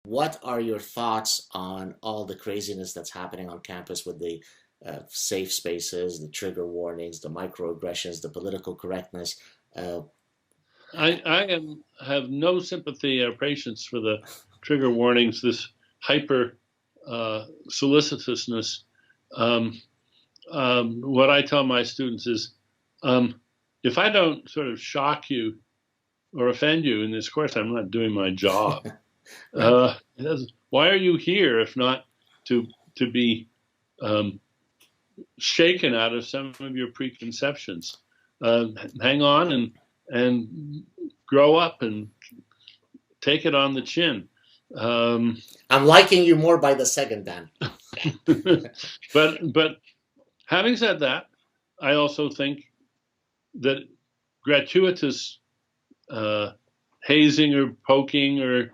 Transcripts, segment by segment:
What are your thoughts on all the craziness that's happening on campus with the safe spaces, the trigger warnings, the microaggressions, the political correctness? Uh, Have no sympathy or patience for the trigger warnings, this hyper solicitousness. Um, what I tell my students is, um, if I don't sort of shock you or offend you in this course, I'm not doing my job. right. Why are you here if not to to be um, shaken out of some of your preconceptions? Hang on and grow up and take it on the chin. Um, I'm liking you more by the second, Dan. but having said that, I also think that gratuitous uh, hazing or poking or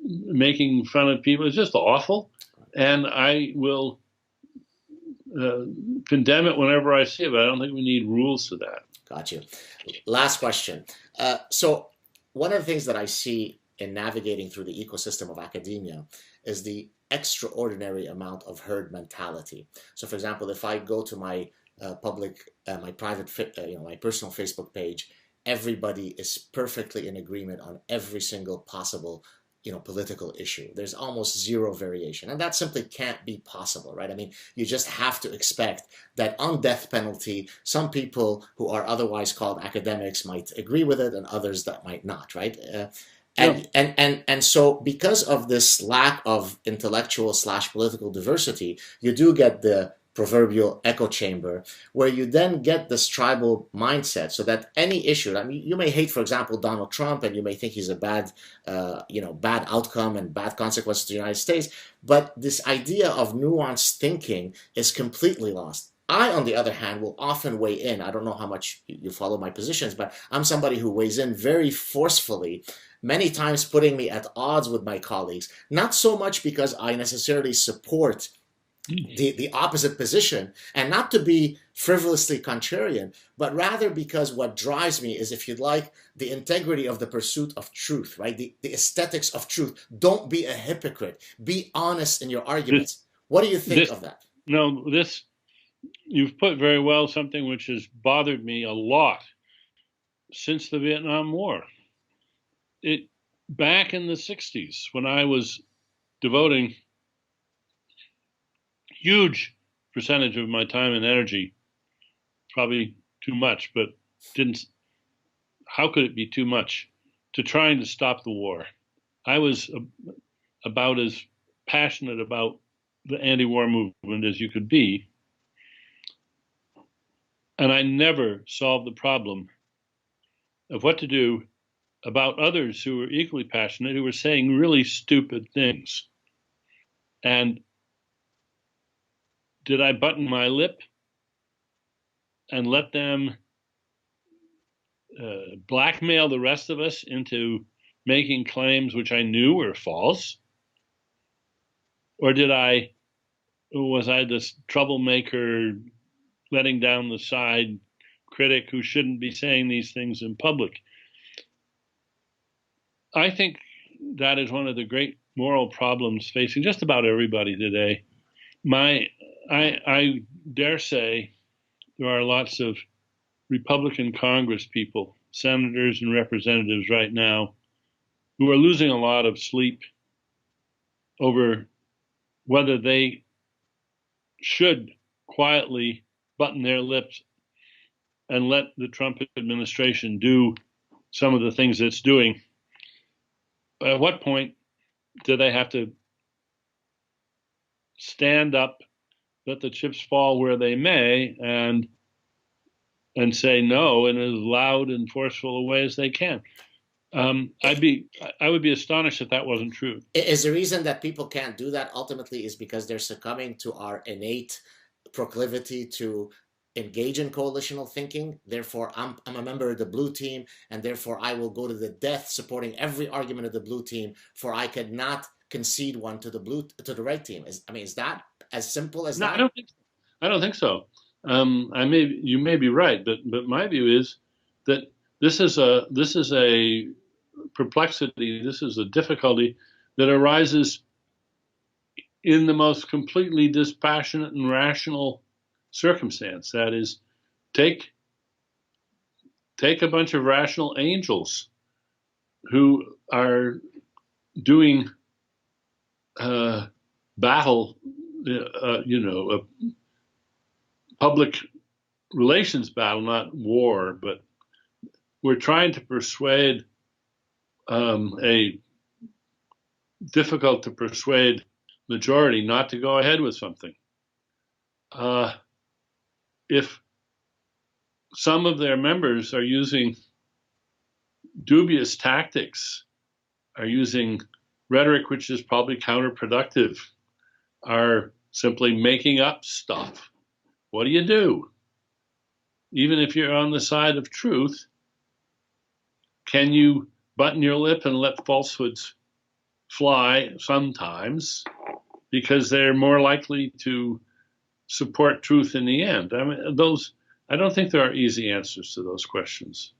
making fun of people is just awful, and I will uh, condemn it whenever I see it. But I don't think we need rules to that. Got you. Last question. So, one of the things that I see in navigating through the ecosystem of academia is the extraordinary amount of herd mentality. So, for example, if I go to my my private, my personal Facebook page, everybody is perfectly in agreement on every single possible political issue. There's almost zero variation, and that simply can't be possible, right? I mean, you just have to expect that on death penalty, some people who are otherwise called academics might agree with it, and others that might not, right? Yeah. And so because of this lack of intellectual slash political diversity, you do get the proverbial echo chamber where you then get this tribal mindset, so that any issue, I mean, you may hate, for example, Donald Trump, and you may think he's a bad outcome and bad consequences to the United States, but this idea of nuanced thinking is completely lost. I, on the other hand, will often weigh in. I don't know how much you follow my positions, but I'm somebody who weighs in very forcefully, many times putting me at odds with my colleagues, not so much because I necessarily support the opposite position, and not to be frivolously contrarian, but rather because what drives me is, if you'd like, the integrity of the pursuit of truth, right? The aesthetics of truth. Don't be a hypocrite. Be honest in your This, arguments. What do you think this, of that? no, this you've put very well something which has bothered me a lot since the Vietnam War. It back in the '60s when I was devoting huge percentage of my time and energy, probably too much, but didn't. How could it be too much to trying to stop the war? I was about as passionate about the anti-war movement as you could be, and I never solved the problem of what to do about others who were equally passionate, who were saying really stupid things. And did I button my lip and let them blackmail the rest of us into making claims which I knew were false? Or was I this troublemaker, letting down the side critic who shouldn't be saying these things in public? I think that is one of the great moral problems facing just about everybody today. My, I dare say there are lots of Republican Congress people, senators and representatives right now, who are losing a lot of sleep over whether they should quietly button their lips and let the Trump administration do some of the things it's doing. At what point do they have to stand up, let the chips fall where they may, and say no in as loud and forceful a way as they can? I would be astonished if that wasn't true. Is the reason that people can't do that ultimately is because they're succumbing to our innate proclivity to engage in coalitional thinking? Therefore, I'm a member of the blue team, and therefore I will go to the death supporting every argument of the blue team, for I could not concede one to the red team. Is that as simple as No, that? I don't think so. You may be right, but my view is that this is a perplexity. This is a difficulty that arises in the most completely dispassionate and rational circumstance. That is, take a bunch of rational angels who are doing battle, a public relations battle, not war, but we're trying to persuade a difficult to persuade majority not to go ahead with something. If some of their members are using dubious tactics, are using rhetoric which is probably counterproductive, are simply making up stuff, what do you do? Even if you're on the side of truth, can you button your lip and let falsehoods fly sometimes, because they're more likely to support truth in the end? I mean, I don't think there are easy answers to those questions.